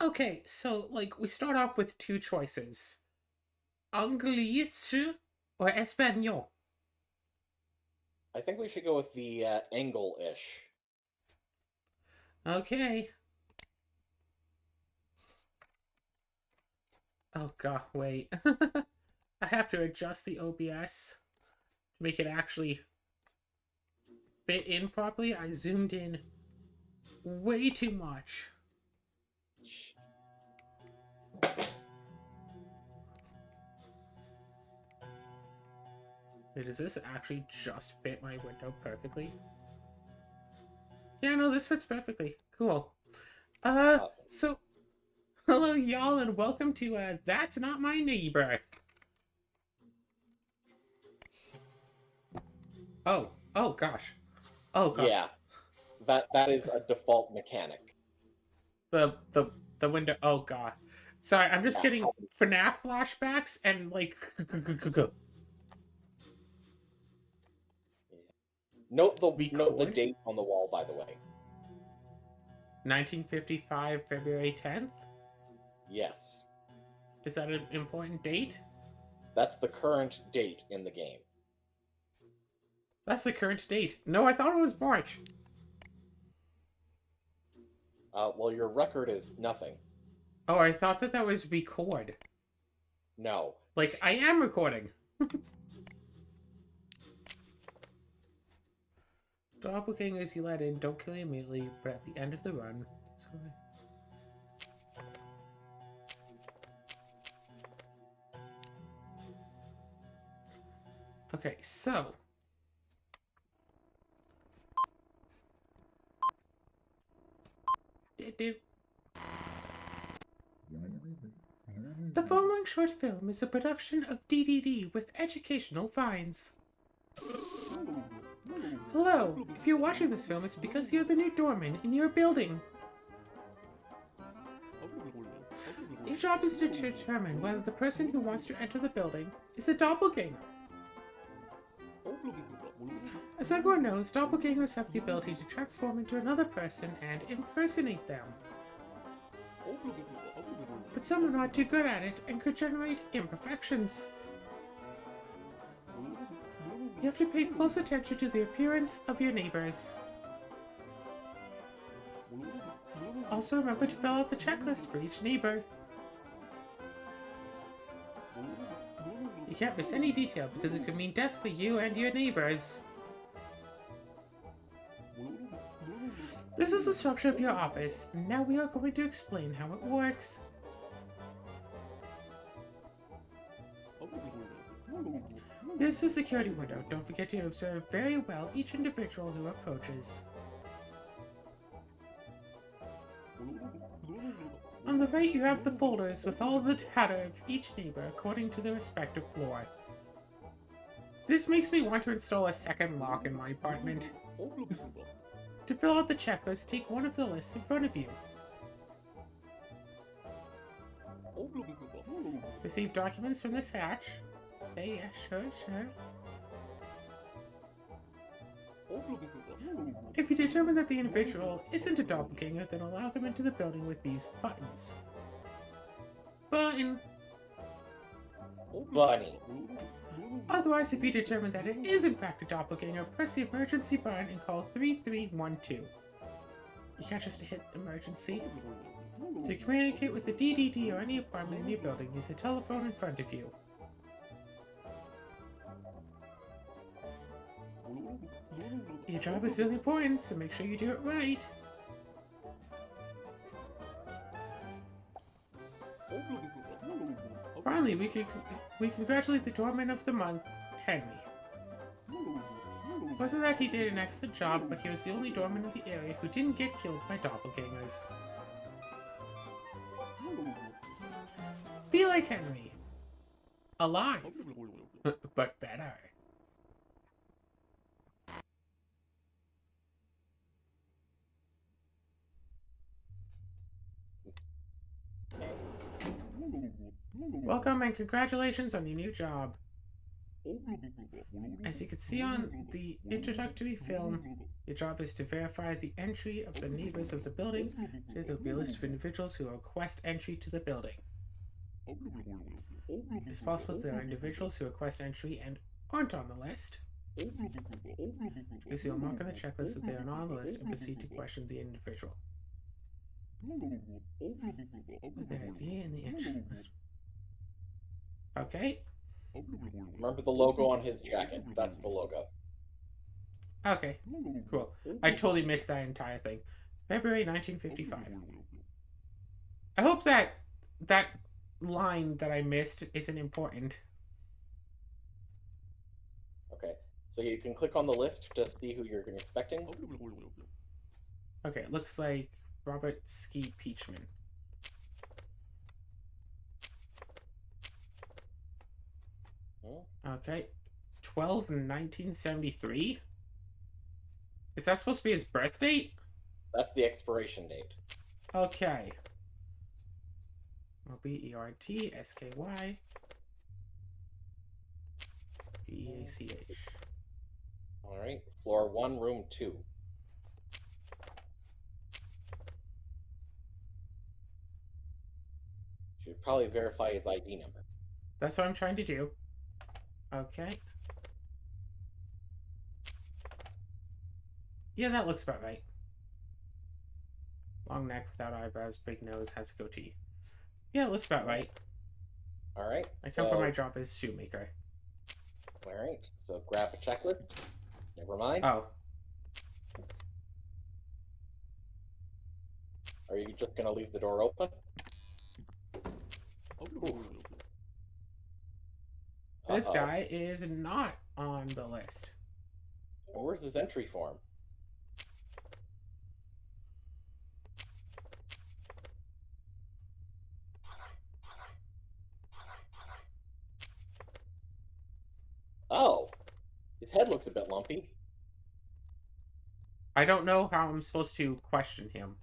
Okay, so, like, we start off with two choices. Anglais or Espanol? I think we should go with the angle-ish. Okay. Oh god, wait. I have to adjust the OBS to make it actually fit in properly. I zoomed in way too much. Wait, does this actually just fit my window perfectly? Yeah, no, this fits perfectly. Cool. Awesome. So, hello y'all and welcome to, That's Not My Neighbor. Oh gosh. Oh god. Yeah, that is a default mechanic. The window, oh god. Sorry, I'm just Yeah. getting FNAF flashbacks and, like, Note the record. date on the wall, by the way. 1955, February 10th? Yes, Is that an important date? that's the current date in the game. That's the current date. No, I thought it was March. Well, your record is nothing. Oh, I thought that was record. No. Like, I am recording. Doppelgangers you let in don't kill you immediately, but at the end of the run. So... Okay, so. The following short film is a production of DDD with educational fines. Hello, if you're watching this film, it's because you're the new doorman in your building. Your job is to determine whether the person who wants to enter the building is a doppelganger. As everyone knows, doppelgangers have the ability to transform into another person and impersonate them. But some are not too good at it and could generate imperfections. You have to pay close attention to the appearance of your neighbors. Also remember to fill out the checklist for each neighbor. You can't miss any detail because it could mean death for you and your neighbors. This is the structure of your office. Now we are going to explain how it works. Here's the security window. Don't forget to observe very well each individual who approaches. On the right, you have the folders with all the data of each neighbor according to their respective floor. This makes me want to install a second lock in my apartment. To fill out the checklist, take one of the lists in front of you. Receive documents from this hatch. Okay, yeah, sure. If you determine that the individual isn't a doppelganger, then allow them into the building with these buttons. Button. Bunny. Otherwise, if you determine that it is in fact a doppelganger, press the emergency button and call 3312. You can't just hit emergency. To communicate with the DDD or any apartment in your building, use the telephone in front of you. Your job is really important, so make sure you do it right. Finally, we congratulate the doorman of the month, Henry. It wasn't that he did an excellent job, but he was the only doorman in the area who didn't get killed by doppelgangers. Be like Henry. Alive. But better. Welcome and congratulations on your new job. As you can see on the introductory film, your job is to verify the entry of the neighbors of the building. There will be a list of individuals who request entry to the building. It's possible there are individuals who request entry and aren't on the list. Because you'll mark on the checklist that they are not on the list and proceed to question the individual. With their ID and the entry list. Okay. Remember the logo on his jacket? That's the logo. Okay, cool. I totally missed that entire thing. February 1955. I hope that line that I missed isn't important. Okay, so you can click on the list to see who you're expecting. Okay, it looks like Robert Ski Peachman. Okay, 12/1973. Is that supposed to be his birth date? That's the expiration date. Okay. Bertsky Peach. All right, floor 1, room 2. Should probably verify his ID number. That's what I'm trying to do. Okay. Yeah, that looks about right. Long neck without eyebrows, big nose, has a goatee. Yeah, it looks about right. All right. I come from my job as shoemaker. All right. So grab a checklist. Never mind. Oh. Are you just gonna leave the door open? Oof. This guy is not on the list. And where's his entry form? Oh, his head looks a bit lumpy. I don't know how I'm supposed to question him.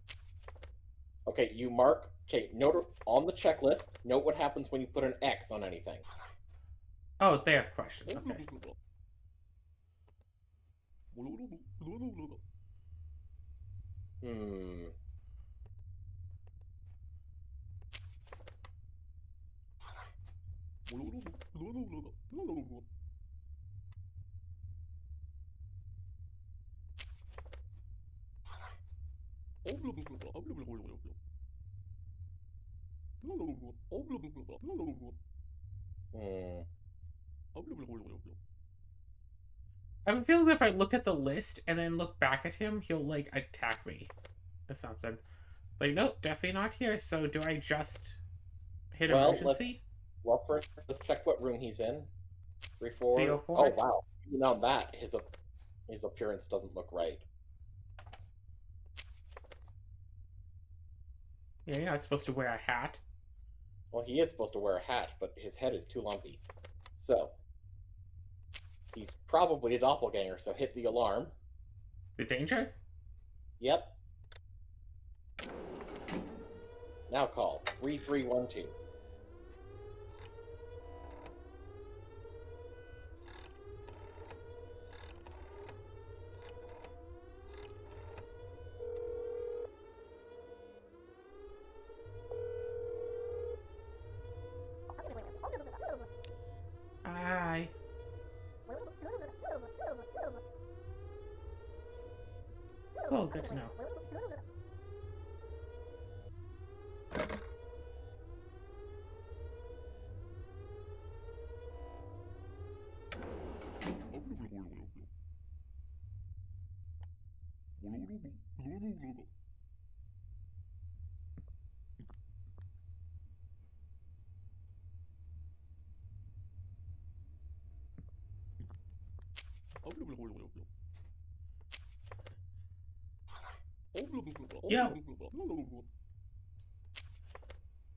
Okay, you mark. Okay, note on the checklist. Note what happens when you put an X on anything. Oh, there, question. Okay. I have a feeling that if I look at the list and then look back at him, he'll, like, attack me or something. But nope, definitely not here. So do I just hit emergency? Well, first, let's check what room he's in. 304. 304. Oh, wow. Even on that, his appearance doesn't look right. Yeah, you're not supposed to wear a hat. Well, he is supposed to wear a hat, but his head is too lumpy. So, he's probably a doppelganger, so hit the alarm. The danger? Yep. Now call 3312. Hi. Cool, good to know. Yo.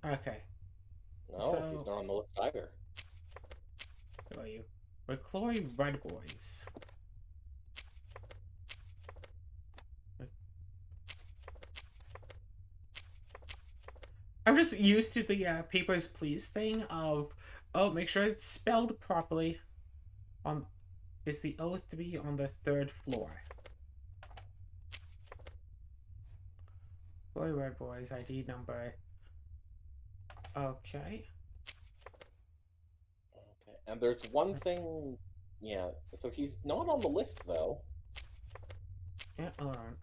Okay. No, So, he's not on the list either. Who are you? McCloy Red Boys. I'm just used to the Papers, Please thing of, oh, make sure it's spelled properly. on is the O3 on the 3rd floor. Boy Red Boy's ID number. Okay. Okay. And there's one thing. Yeah. So he's not on the list though. Yeah, hold on.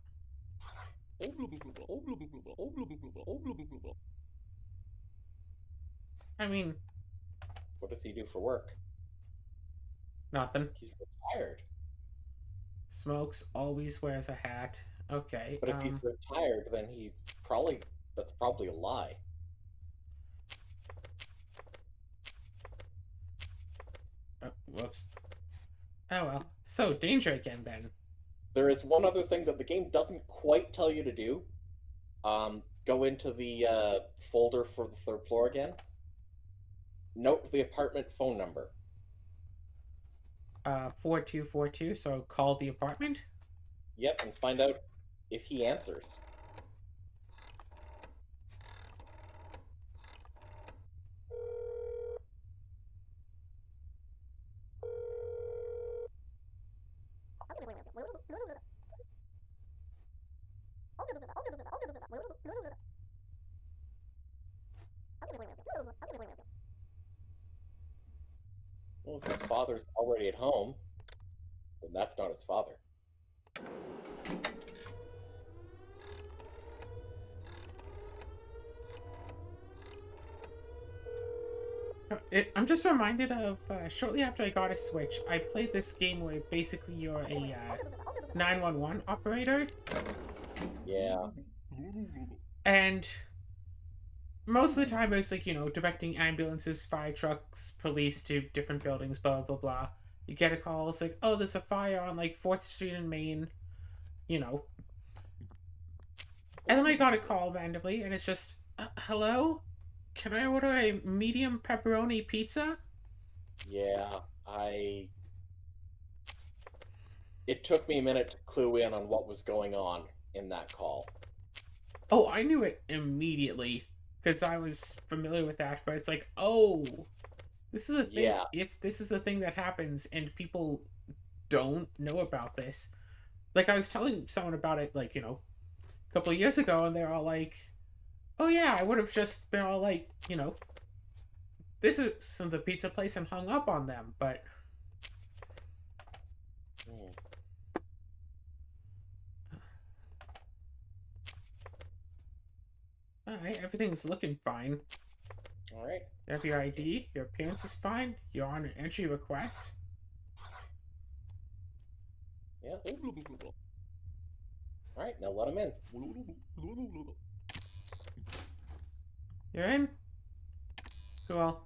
I mean, What does he do for work? nothing. He's retired. Smokes, always wears a hat. Okay, But if he's retired, then that's probably a lie. whoops. Oh well. So, danger again then. There is one other thing that the game doesn't quite tell you to do. Go into the folder for the 3rd floor again. Note the apartment phone number. 4242, so call the apartment? Yep, and find out if he answers. Well, if his father's already at home, then that's not his father. I'm just reminded of shortly after I got a Switch, I played this game where basically you're a 911 operator. Yeah. And most of the time it's like, directing ambulances, fire trucks, police to different buildings, blah, blah, blah. You get a call, it's like, oh, there's a fire on, 4th Street in Maine, And then I got a call randomly, and it's just, hello? Can I order a medium pepperoni pizza? Yeah, It took me a minute to clue in on what was going on in that call. Oh, I knew it immediately, because I was familiar with that, but it's like, oh, this is a thing. Yeah. If this is a thing that happens and people don't know about this, I was telling someone about it, a couple of years ago, and they're all like, oh yeah, I would have just been all like, this is the pizza place and hung up on them, but... Alright, everything's looking fine. Alright. You have your ID, your appearance is fine, you're on an entry request. Yeah. Alright, now let him in. You're in? Cool.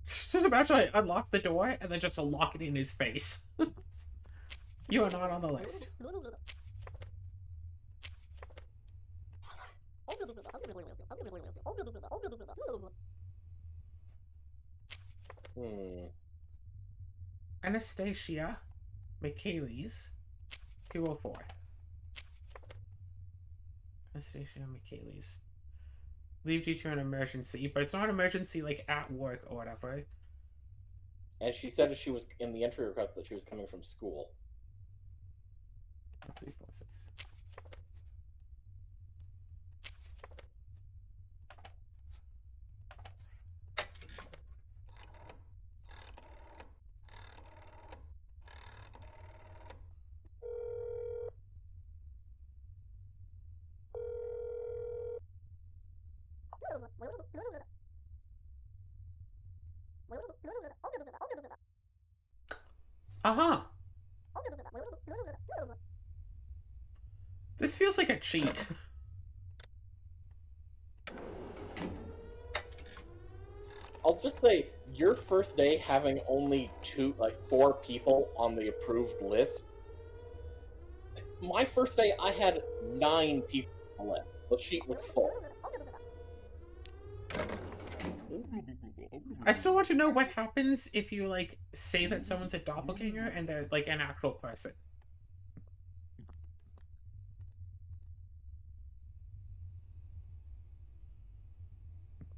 Just imagine I unlock the door and then just lock it in his face. You are not on the list. Anastasia Michaelis, 204. Anastasia Michaelis. Leave due to an emergency, but it's not an emergency at work or whatever. And she said she was in the entry request that she was coming from school. 3, 4, 6. Uh-huh. This feels like a cheat. I'll just say, your first day having only 4 people on the approved list. My first day, I had 9 people on the list. The sheet was full. I still want to know what happens if you, say that someone's a doppelganger and they're, an actual person.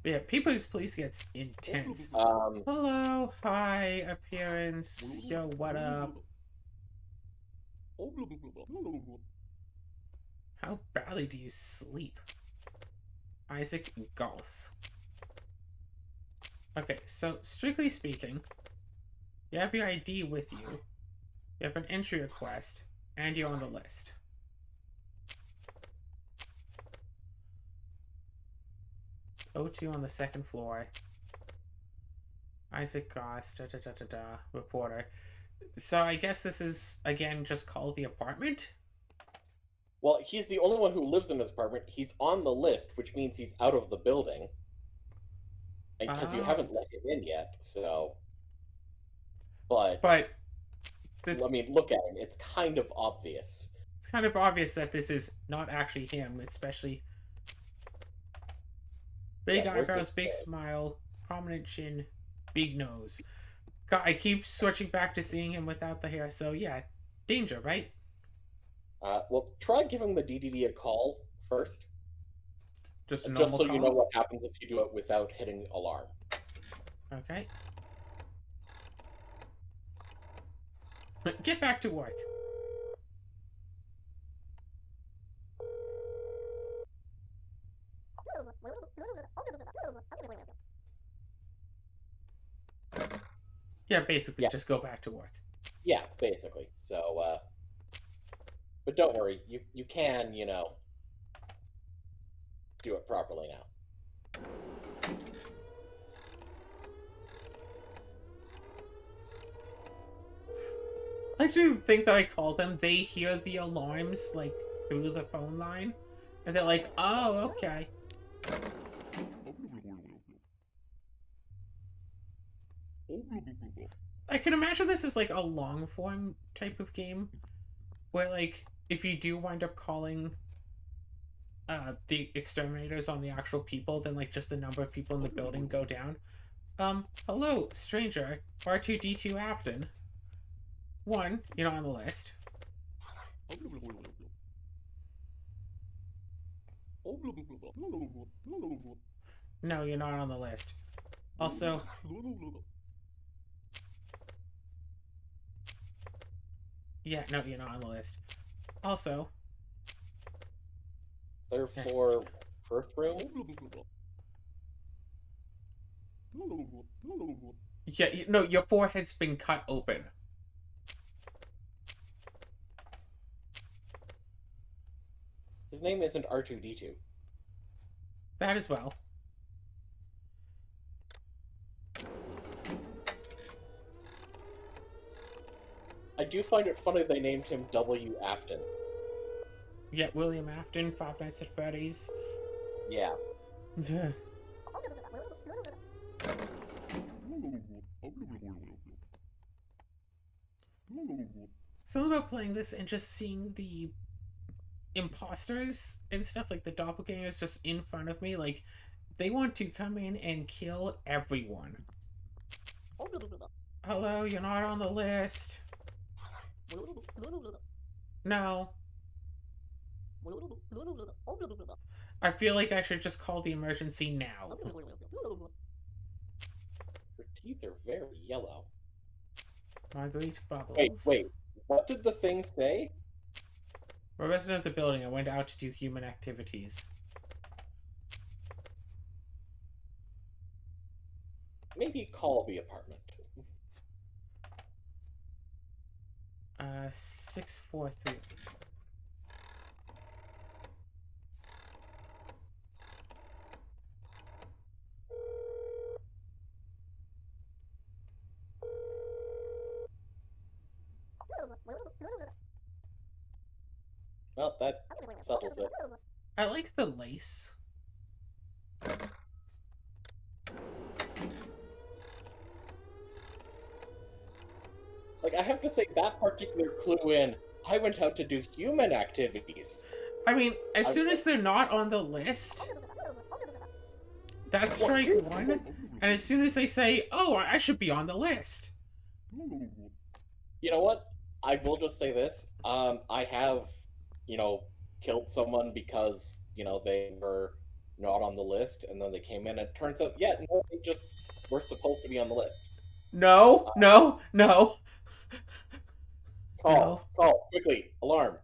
But yeah, People's Police gets intense. Um, Hello, hi, appearance. Yo, what up? How badly do you sleep? Isaac Gauss. Okay, so strictly speaking, you have your ID with you, you have an entry request, and you're on the list. O2 on the second floor. Isaac Goss, reporter. So I guess this is, again, just called the apartment? well, he's the only one who lives in his apartment. He's on the list, which means he's out of the building. And because you Oh. haven't let him in yet, so. But, But this, I mean, look at him. It's kind of obvious. it's kind of obvious that this is not actually him, especially big Yeah, where's eyebrows, this big guy? smile, prominent chin, big nose. God, I keep switching back to seeing him without the hair, so yeah, danger, right? Well, try giving the DDD a call first, Just a just normal so call? you know what happens if you do it without hitting alarm. Okay. Get back to work. Yeah, basically, Yeah. just go back to work. Yeah, basically. So, but don't worry, you can, you know, do it properly now. I do think that I call them, they hear the alarms, like, through the phone line, and they're like, oh, okay. I can imagine this is, like, a long-form type of game, where, like, if you do wind up calling the exterminators on the actual people, then, like, just the number of people in the building go down. Hello, stranger, R2D2 Afton. One, you're not on the list. No, you're not on the list. Also, yeah, no, you're not on the list. Also, Third floor, first room. yeah, no, your forehead's been cut open. His name isn't R2D2. That as well. I do find it funny they named him W. Afton. Yeah, William Afton, Five Nights at Freddy's. Yeah. Something about playing this and just seeing the imposters and stuff, like the doppelgangers just in front of me, like, they want to come in and kill everyone. Hello, you're not on the list. No. I feel like I should just call the emergency now. Her teeth are very yellow. Marguerite Bubbles. Wait. What did the thing say? We're a resident of the building. I went out to do human activities. Maybe call the apartment. 643. Well, that settles it. I like the lace. Like, I have to say, that particular clue in, I went out to do human activities. I mean, as soon as they're not on the list, that's strike one. And as soon as they say, oh, I should be on the list. You know what? I will just say this. I have, you know, killed someone because, you know, they were not on the list, and then they came in, and it turns out, yeah, no, they just were supposed to be on the list. No, no, no, no. Call, quickly, alarm.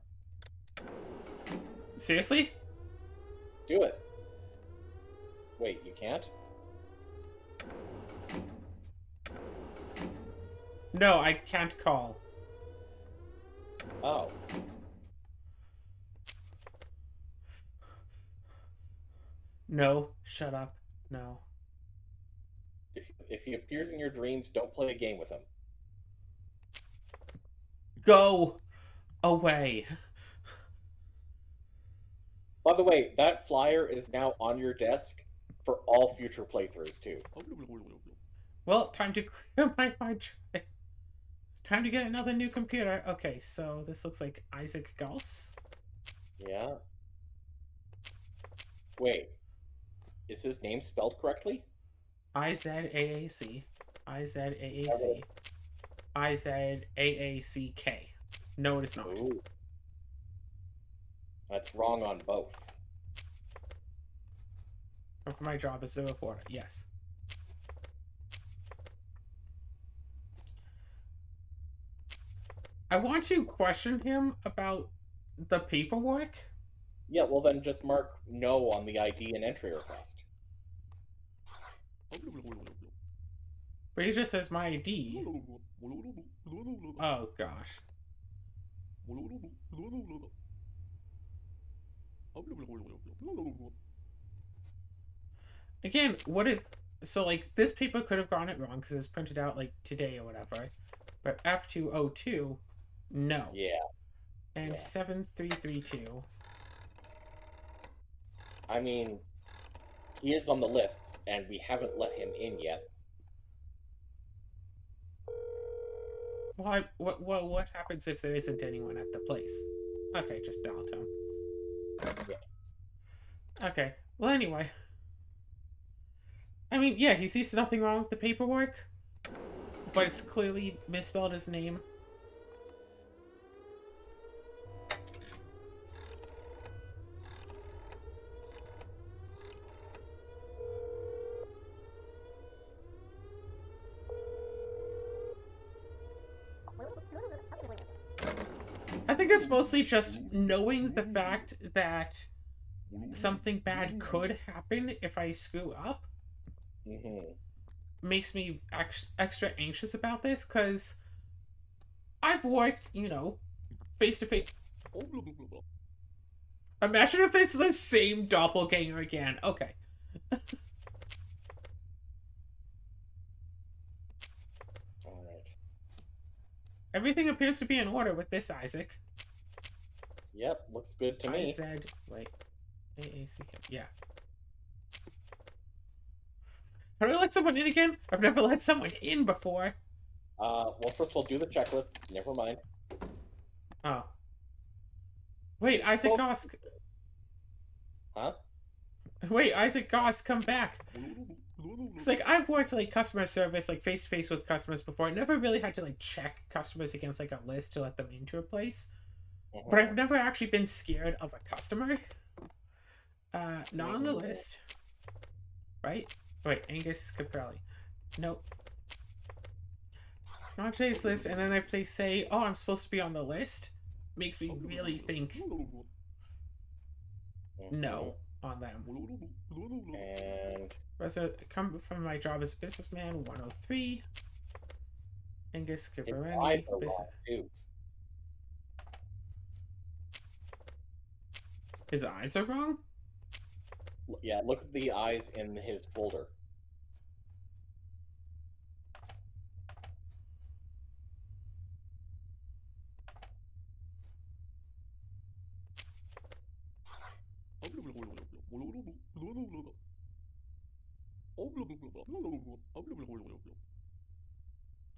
Seriously? Do it. Wait, you can't? No, I can't call. Oh. No, shut up. No. If he appears in your dreams, don't play a game with him. Go away. By the way, that flyer is now on your desk for all future playthroughs, too. Well, time to clear my hard drive. Time to get another new computer. Okay, so this looks like Isaac Gauss. Yeah. Wait. Is his name spelled correctly? I-Z-A-A-C. I-Z-A-A-C. I-Z-A-A-C-K. No, it is not. Ooh. That's wrong on both. My job is the reporter. Yes. I want to question him about the paperwork. Yeah, well then just mark no on the ID and entry request. But he just says my ID. Oh, gosh. Again, what if... So, like, this paper could have gotten it wrong because it's printed out, like, today or whatever. But F202, no. Yeah. And Yeah. 7332. I mean, he is on the list, and we haven't let him in yet. Well, what happens if there isn't anyone at the place? Okay, just dial tone. Yeah. Okay. Well, anyway. I mean, yeah, he sees nothing wrong with the paperwork, but it's clearly misspelled his name. I think it's mostly just knowing the fact that something bad could happen if I screw up. Makes me extra anxious about this, because I've worked, you know, face to face. Imagine if it's the same doppelganger again. Okay. Alright. Everything appears to be in order with this Isaac. Yep, looks good to me. I said, wait. A-A-C-K. Yeah. How do I let someone in again? I've never let someone in before. Well, first of all, do the checklist. Never mind. Oh. Wait, Isaac Goss. Huh? Wait, Isaac Goss, come back. It's like, I've worked, like, customer service, like, face-to-face with customers before. I never really had to, like, check customers against, like, a list to let them into a place. But I've never actually been scared of a customer. Not on the list. Right? Wait, Angus Caprelli. Nope. Not today's list, and then if they say, oh, I'm supposed to be on the list, makes me really think no on them. And Come from my job as a businessman, 103. Angus his Caprelli. eyes are wrong, too. His eyes are wrong? Yeah, look at the eyes in his folder.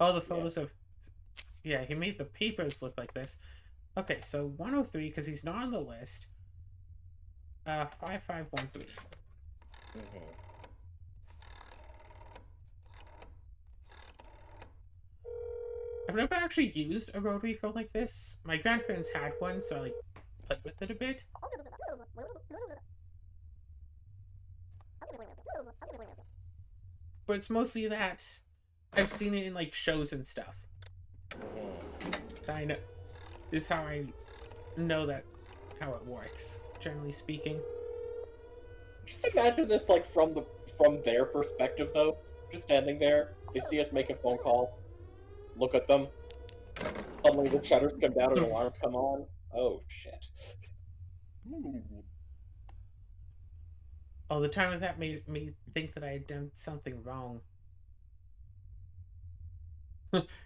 Oh, the photos of... Yeah, he made the papers look like this. Okay, so 103, because he's not on the list. 5513. I've never actually used a rotary phone like this. My grandparents had one, so I, like, played with it a bit. But it's mostly that I've seen it in like shows and stuff. I know. This is how I know that how it works, generally speaking. Just imagine this like from their perspective though. Just standing there, they see us make a phone call, look at them. Suddenly the shutters come down and alarms come on. Oh shit. All the time of that made me think that I had done something wrong.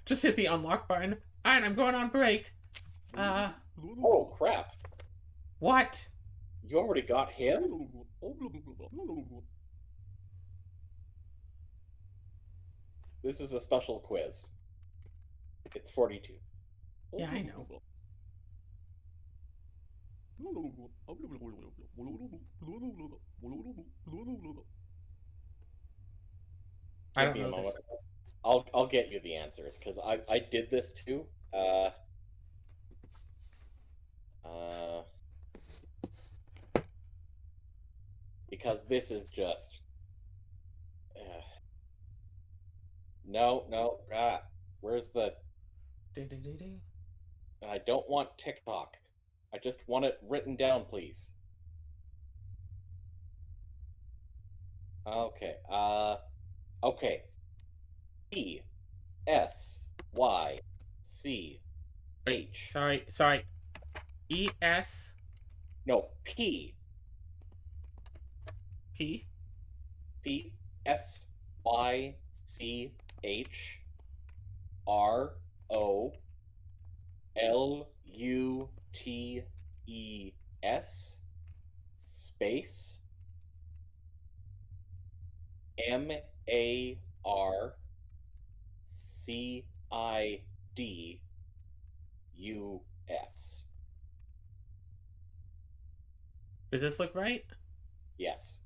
Just hit the unlock button. Alright, I'm going on break. Oh crap. What? You already got him? This is a special quiz. It's 42. Yeah, I know. I Give don't me a know this. moment. I'll get you the answers because I did this too. Because this is just no. Where's the? I don't want TikTok. I just want it written down, please. Okay. Okay. E S Y C H. Sorry. E-S... No, P. P? P S Y C H R O Luttes space Marcidus. Does this look right? Yes.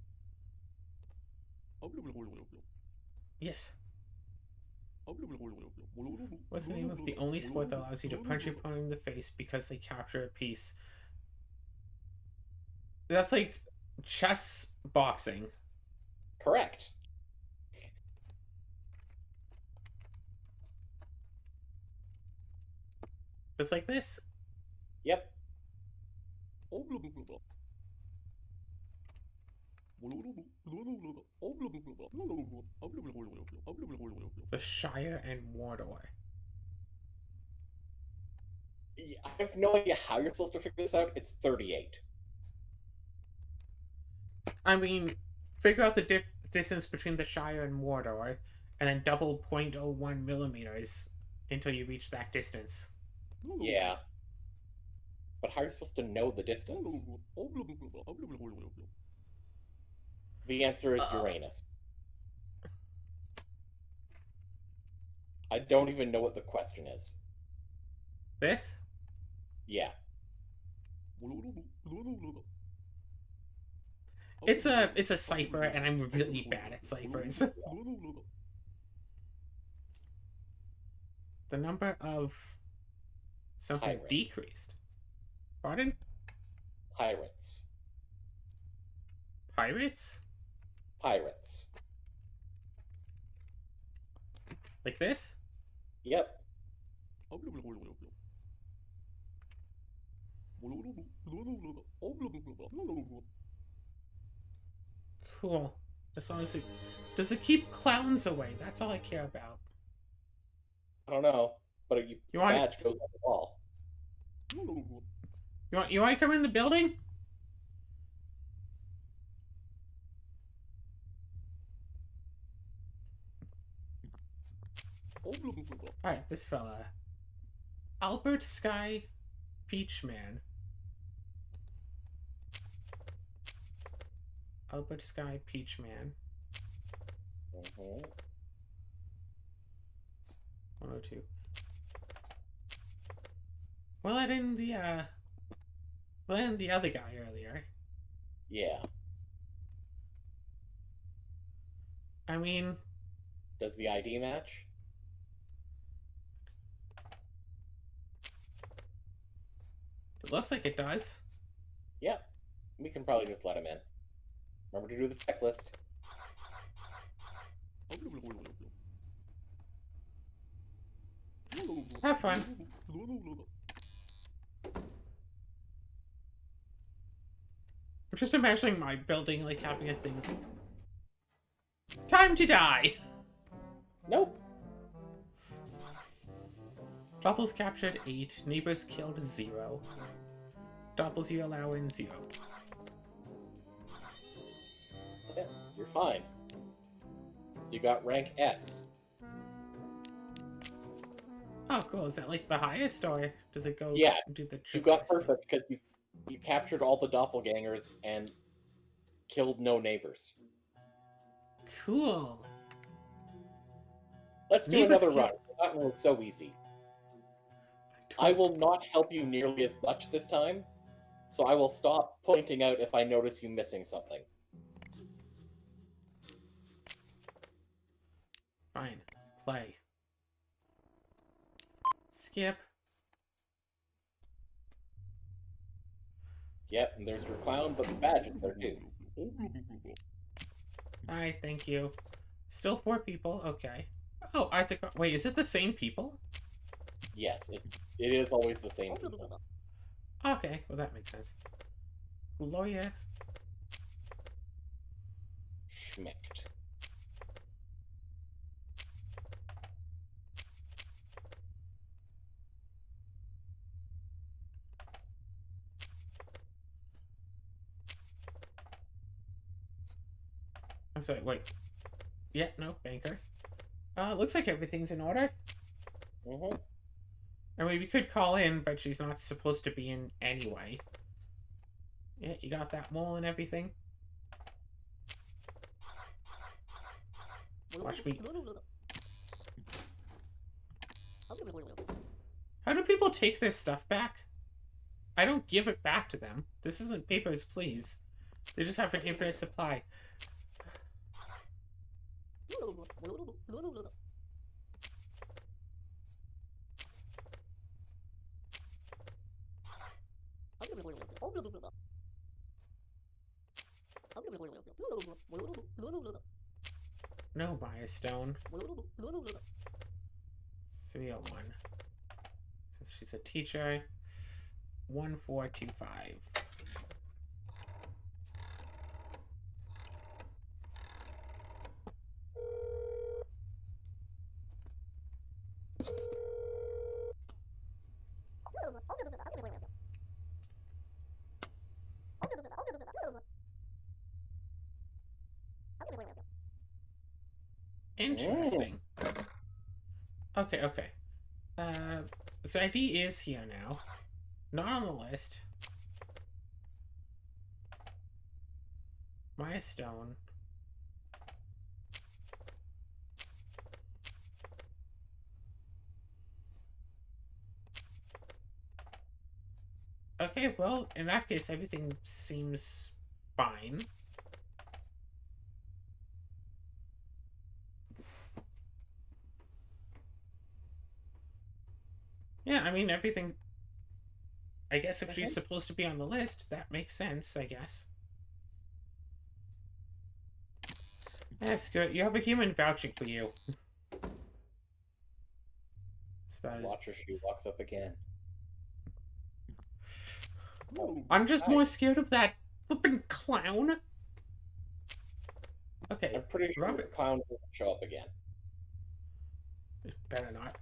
Yes. What's the name of the only sport that allows you to punch your opponent in the face because they capture a piece? That's like chess boxing. Correct. Just like this. Yep. The Shire and Mordor. I have no idea how you're supposed to figure this out. It's 38. I mean, figure out the distance between the Shire and Mordor, and then double 0.01 millimeters until you reach that distance. Yeah. But how are you supposed to know the distance? The answer is Uranus. I don't even know what the question is. This? Yeah. It's a cipher, and I'm really bad at ciphers. The number of something Pirates. decreased. Pardon? Pirates. Pirates? Pirates. Like this? Yep. Cool. As long as it... Does it keep clowns away? That's all I care about. I don't know, but your badge goes on the wall. You want to come in the building? Alright, this fella. Albert Sky Peachman. Albert Sky Peachman. 102. Well, I didn't the other guy earlier. Yeah. I mean... Does the ID match? It looks like it does. Yeah. We can probably just let him in. Remember to do the checklist. Have fun. I'm just imagining my building like having a thing. Time to die! Nope. Doppels captured 8, neighbors killed 0. Doppels you allow in 0. Yeah, you're fine. So you got rank S. Oh, cool. Is that like the highest, or does it go Yeah, do the you trick got quest thing? perfect because you captured all the doppelgangers and killed no neighbors. Cool. Let's do Neighbors another kill- run. That one was so easy. I will not help you nearly as much this time, so I will stop pointing out if I notice you missing something. Fine. Play. Skip. Yep, and there's your clown, but the badge is there too. Hi, thank you. Still 4 people. Okay. Oh, Isaac. Wait, is it the same people? Yes, it is always the same people. Okay, well that makes sense. Gloria. Schmicked. I'm sorry, wait. Yeah, no, banker. Looks like everything's in order. Mm-hmm. I mean, we could call in, but she's not supposed to be in anyway. Yeah, you got that mole and everything. Watch me. How do people take their stuff back? I don't give it back to them. This isn't Papers, Please. They just have an infinite supply. No milestone. 301. So she's a teacher. 1425. Interesting. Okay, okay. So ID is here now. Not on the list. Milestone. Okay, well, in that case, everything seems fine. Yeah, I mean, everything... I guess if she's supposed to be on the list, that makes sense, I guess. That's good. You have a human vouching for you. Watch her, she walks up again. I'm just more scared of that flippin' clown. Okay. I'm pretty sure the clown will show up again. Better not.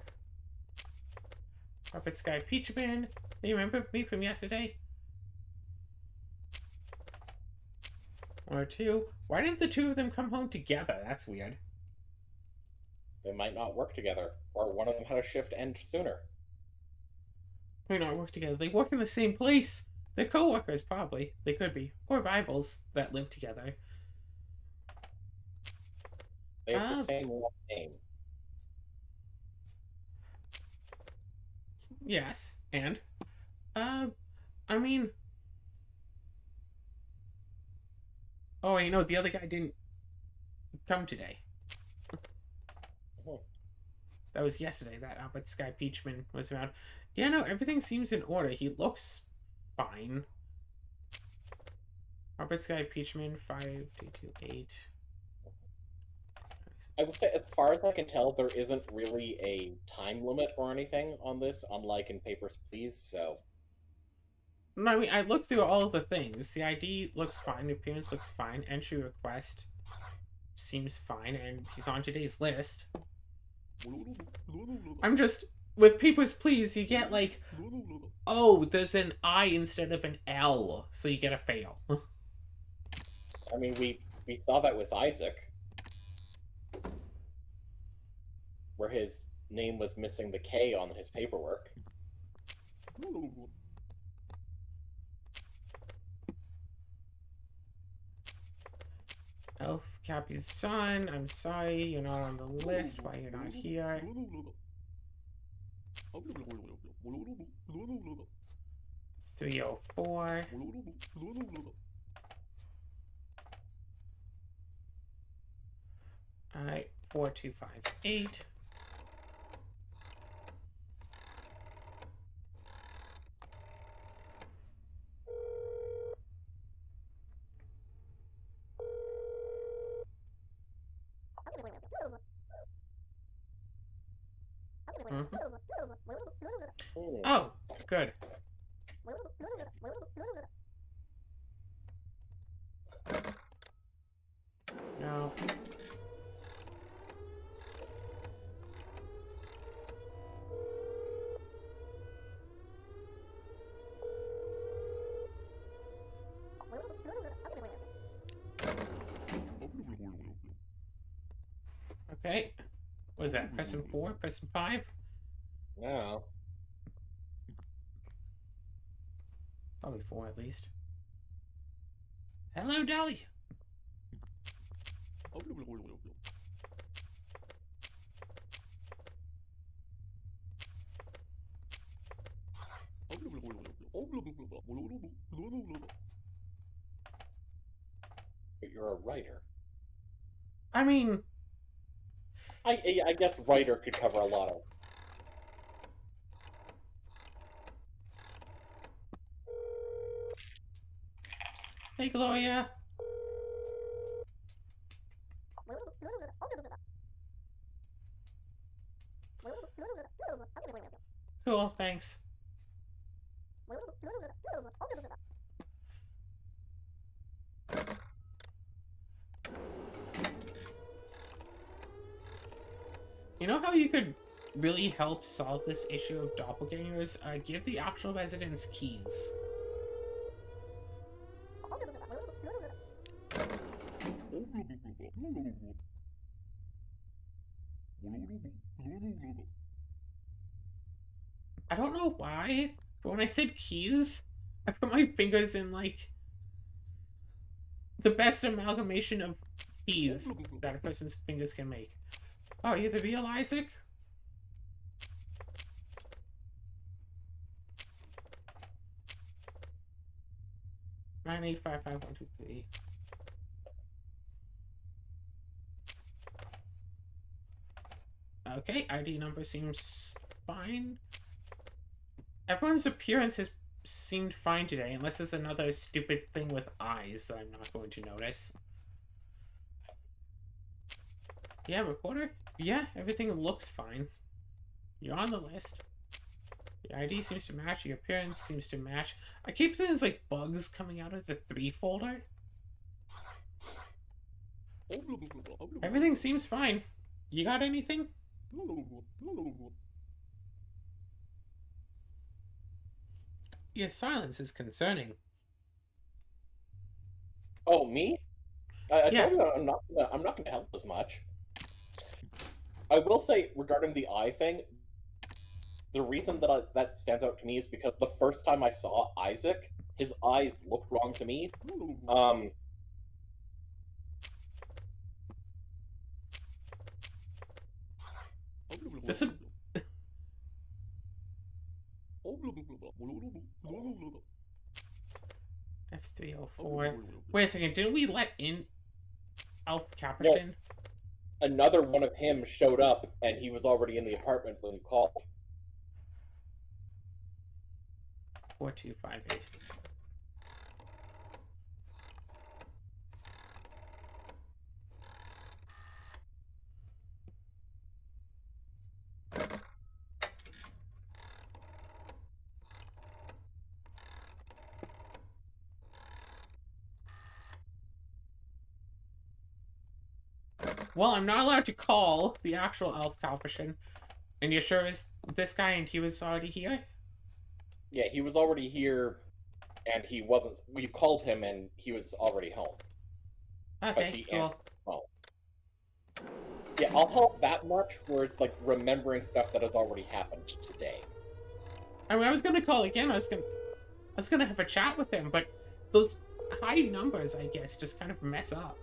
Puppet Sky Peachman. Do you remember me from yesterday? 1 or 2. Why didn't the 2 of them come home together? That's weird. They might not work together, or one of them had a shift end sooner. They not work together. They work in the same place. They're co-workers, probably. They could be. Or rivals that live together. They have the same last name. Yes, and? I mean... Oh, wait, no, the other guy didn't come today. That was yesterday, that Albert Sky Peachman was around. Yeah, no, everything seems in order. He looks fine. Albert Sky Peachman, 5228. I would say, as far as I can tell, there isn't really a time limit or anything on this, unlike in Papers, Please, so... No, I mean, I looked through all of the things. The ID looks fine, the appearance looks fine, entry request seems fine, and he's on today's list. I'm just... With Papers, Please, you get, like... Oh, there's an I instead of an L, so you get a fail. I mean, we saw that with Isaac, where his name was missing the K on his paperwork. Elf Cappy's son, I'm sorry, you're not on the list. Why you're not here? 304. Alright, 4258. Oh, good. No. Okay. What is that? Pressing 4? Pressing 5? No. Probably 4 at least. Hello, Dolly. But you're a writer. I mean... I guess writer could cover a lot of... Hey, Gloria. Cool, thanks. You know how you could really help solve this issue of doppelgangers? Give the actual residents keys. I don't know why, but when I said keys, I put my fingers in, like, the best amalgamation of keys that a person's fingers can make. Oh, are you the real Isaac? Nine eight five five 123. Okay, ID number seems fine. Everyone's appearance has seemed fine today, unless there's another stupid thing with eyes that I'm not going to notice. Yeah, reporter? Yeah, everything looks fine. You're on the list. Your ID seems to match, your appearance seems to match. I keep thinking there's like bugs coming out of the 3 folder. Everything seems fine. You got anything? Your silence is concerning. Oh, me? I Yeah. told you I'm not gonna help as much. I will say, regarding the eye thing, the reason that that stands out to me is because the first time I saw Isaac, his eyes looked wrong to me. This would... F304. Wait a second, didn't we let in Alf Caperton? No. Another one of him showed up, and he was already in the apartment when you called. 4258. Well, I'm not allowed to call the actual elf Calpation. And you're sure it's this guy and he was already here? Yeah, he was already here, and he wasn't. We called him, and he was already home. Because Okay, he cool. answered the phone. Yeah, I'll help that much, where it's like remembering stuff that has already happened today. I mean, I was gonna call again. I was gonna have a chat with him, but those high numbers, I guess, just kind of mess up.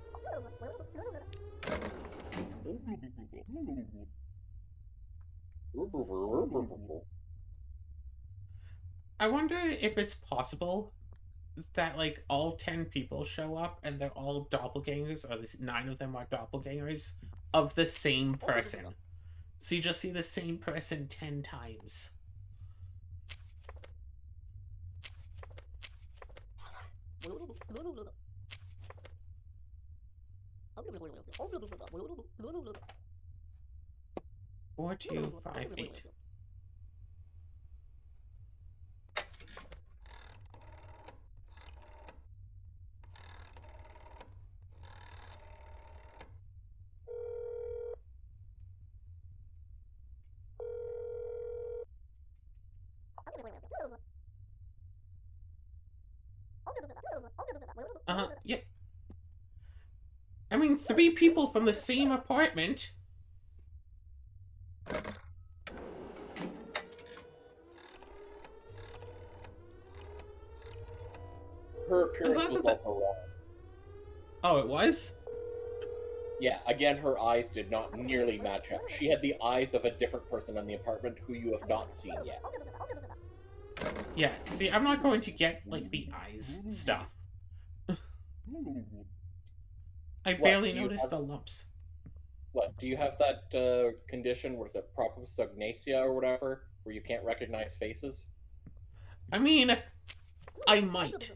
I wonder if it's possible that like all 10 people show up and they're all doppelgangers, or at least 9 of them are doppelgangers of the same person. So you just see the same person 10 times. Four, 2, 5, 8. Yep. I mean, 3 people from the same apartment. Her appearance was also wrong. Oh, it was? Yeah, again, her eyes did not nearly match up. She had the eyes of a different person in the apartment who you have not seen yet. Yeah, see, I'm not going to get, like, the eyes stuff. I barely noticed the lumps. What, do you have that condition, what is it, prosopagnosia or whatever, where you can't recognize faces? I mean, I might.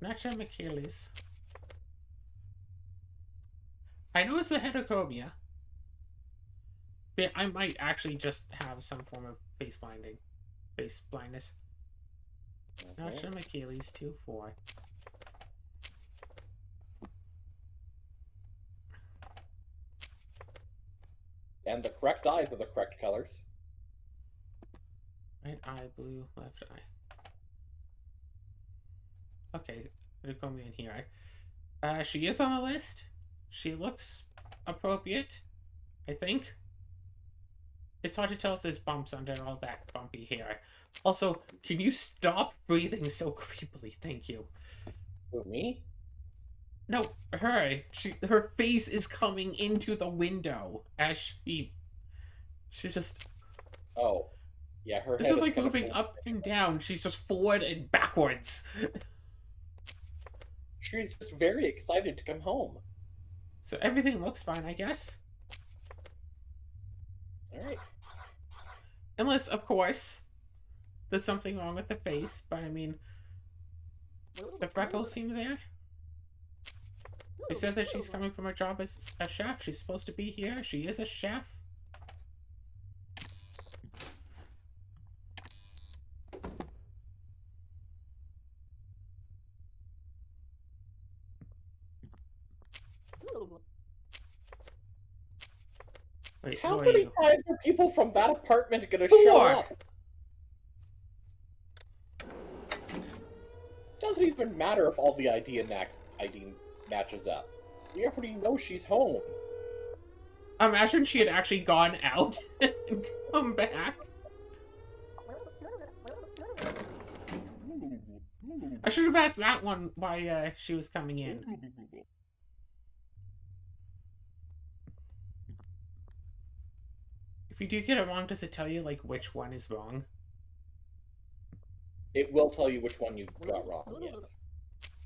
Nacha Michaelis. I know it's a heterochromia, but I might actually just have some form of face blindness. Nacha Michaelis 2-4. And the correct eyes are the correct colors. Right eye, blue, left eye. Okay, heterochromia in here. She is on the list. She looks appropriate, I think. It's hard to tell if there's bumps under all that bumpy hair. Also, can you stop breathing so creepily? Thank you. Who, me? No, her. Her face is coming into the window as she's just. Oh, yeah, her head Instead of is like kind moving of up and down, she's just forward and backwards. She's just very excited to come home. So everything looks fine, I guess. Alright. Unless, of course, there's something wrong with the face, but I mean, the freckles seem there. They said that she's coming from her job as a chef. She's supposed to be here. She is a chef. Wait, how many times are people from that apartment gonna show up? Doesn't even matter if all the ID matches up. We already know she's home. Imagine she had actually gone out and come back. I should have asked that one why she was coming in. If you do get it wrong, does it tell you like which one is wrong? It will tell you which one you got wrong, yes.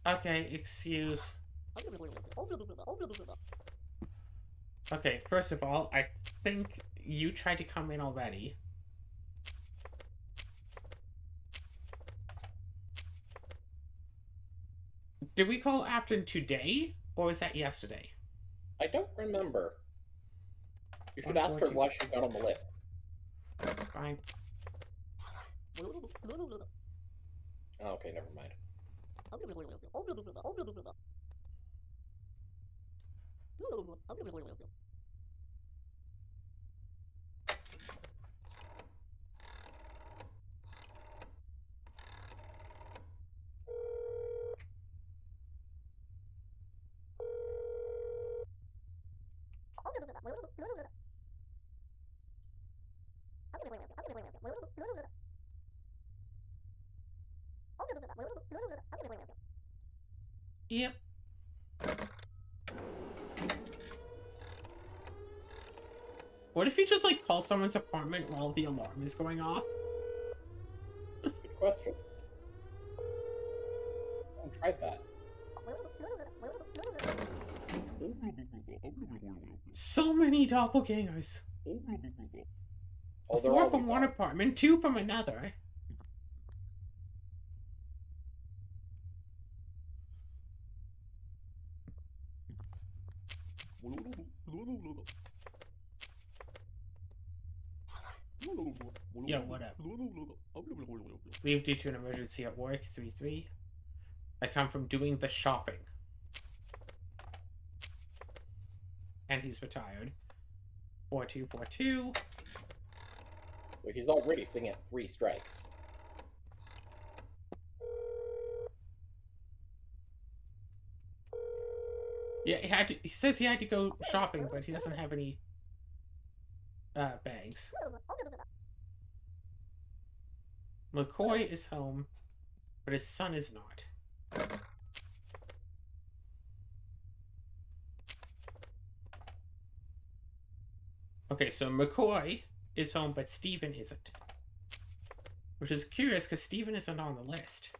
Okay, excuse. Okay, first of all, I think you tried to come in already. Did we call Afton today, or was that yesterday? I don't remember. You should ask her why she's not on the list. Fine. Oh, okay, never mind. Yep. What if you just, like, call someone's apartment while the alarm is going off? Good question. I haven't tried that. So many doppelgangers. Oh, there 4 from always one are. apartment, 2 from another. Yeah, whatever. Leave due to an emergency at work, 3-3. I come from doing the shopping. And he's retired. 4-2-4-2. So he's already sitting at 3 strikes. Yeah, he says he had to go shopping, but he doesn't have any bags. McCoy is home, but his son is not. Okay, so McCoy is home, but Steven isn't. Which is curious, because Steven isn't on the list.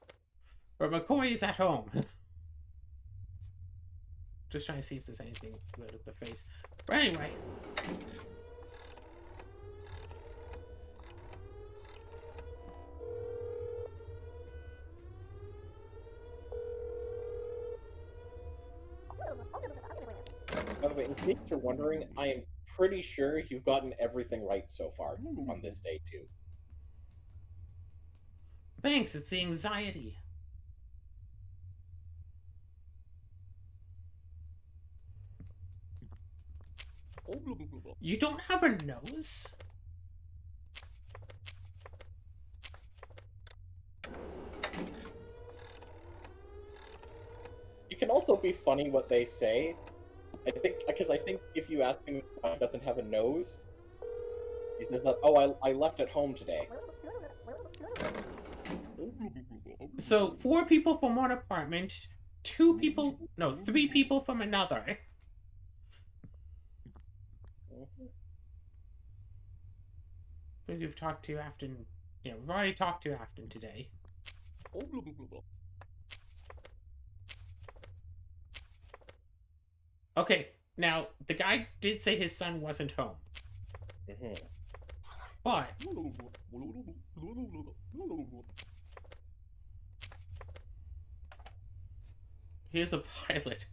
But McCoy is at home. Just trying to see if there's anything good with the face. But anyway. By the way, in case you're wondering, I am pretty sure you've gotten everything right so far on this day, too. Thanks, it's the anxiety. You don't have a nose? It can also be funny what they say. I think if you ask him why he doesn't have a nose, he says that, oh, I left at home today. So, 4 people from one apartment, 3 people from another. I think we've talked to Afton. Yeah, we've already talked to Afton today. Okay, now, the guy did say his son wasn't home. But he is a pilot.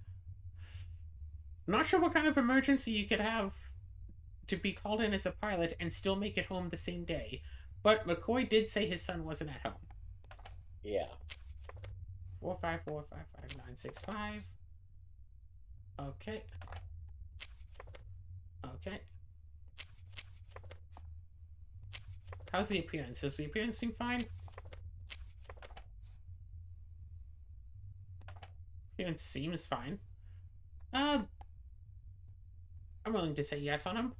Not sure what kind of emergency you could have to be called in as a pilot and still make it home the same day. But McCoy did say his son wasn't at home. Yeah. 454555965. Okay. Okay. How's the appearance? Does the appearance seem fine? Appearance seems fine. I'm willing to say yes on him.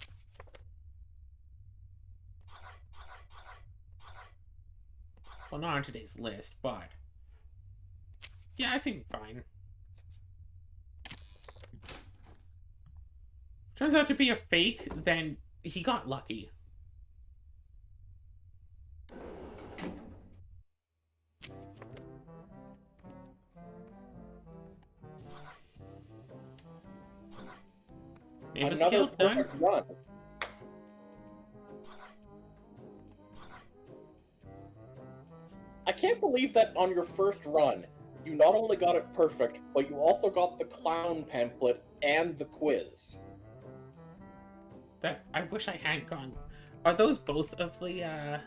Well, not on today's list, but yeah, I seem fine. Turns out to be a fake, then he got lucky. Neighbor's Another killed, done. perfect run. I can't believe that on your first run, you not only got it perfect, but you also got the clown pamphlet and the quiz. That I wish I had gone. Are those both of the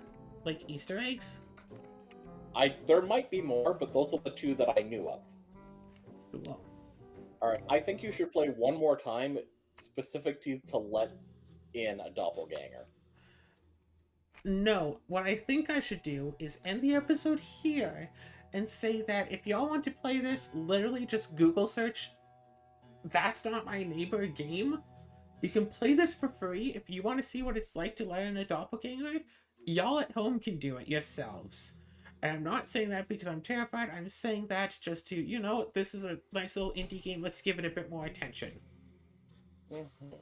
like Easter eggs? There might be more, but those are the two that I knew of. Well, All right, I think you should play one more time, specific to let in a doppelganger. no, what I think I should do is end the episode here and say that if y'all want to play this, literally just Google search That's Not My Neighbor game. You can play this for free if you want to see what it's like to let in a doppelganger. Y'all at home can do it yourselves. And I'm not saying that because I'm terrified. I'm saying that just to, this is a nice little indie game. Let's give it a bit more attention. Mm-hmm.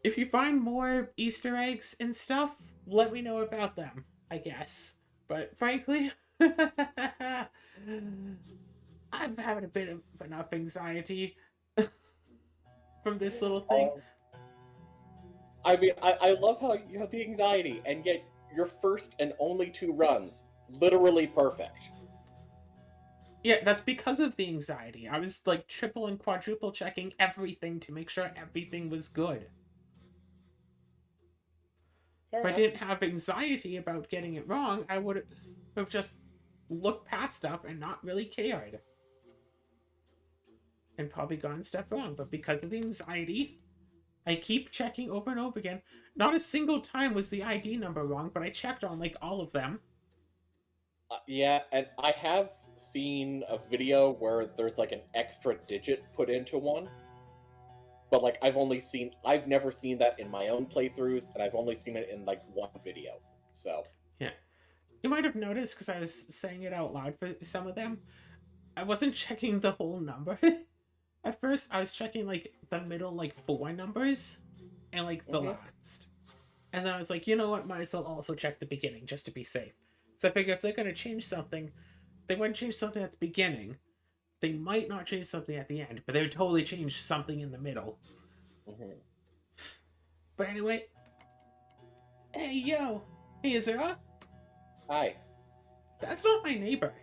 If you find more Easter eggs and stuff, let me know about them, I guess. But frankly, I'm having a bit of enough anxiety from this little thing. I mean, I love how you have the anxiety, and yet your first and only two runs, literally perfect. Yeah, that's because of the anxiety. I was like triple and quadruple checking everything to make sure everything was good. Fair If I enough. didn't have anxiety about getting it wrong, I would have just looked past stuff and not really cared. And probably gotten stuff wrong. But because of the anxiety, I keep checking over and over again. Not a single time was the ID number wrong, but I checked on like all of them. Yeah, and I have seen a video where there's like an extra digit put into one. But like I've never seen that in my own playthroughs, and I've only seen it in like one video. So Yeah. You might have noticed because I was saying it out loud for some of them. I wasn't checking the whole number. At first, I was checking like the middle like 4 numbers and like the last. And then I was like, you know what, might as well also check the beginning just to be safe. So I figure if they're gonna change something, they wouldn't change something at the beginning. They might not change something at the end, but they would totally change something in the middle. Mhm. But anyway, hey yo, hey Azura, Hi. that's not my neighbor.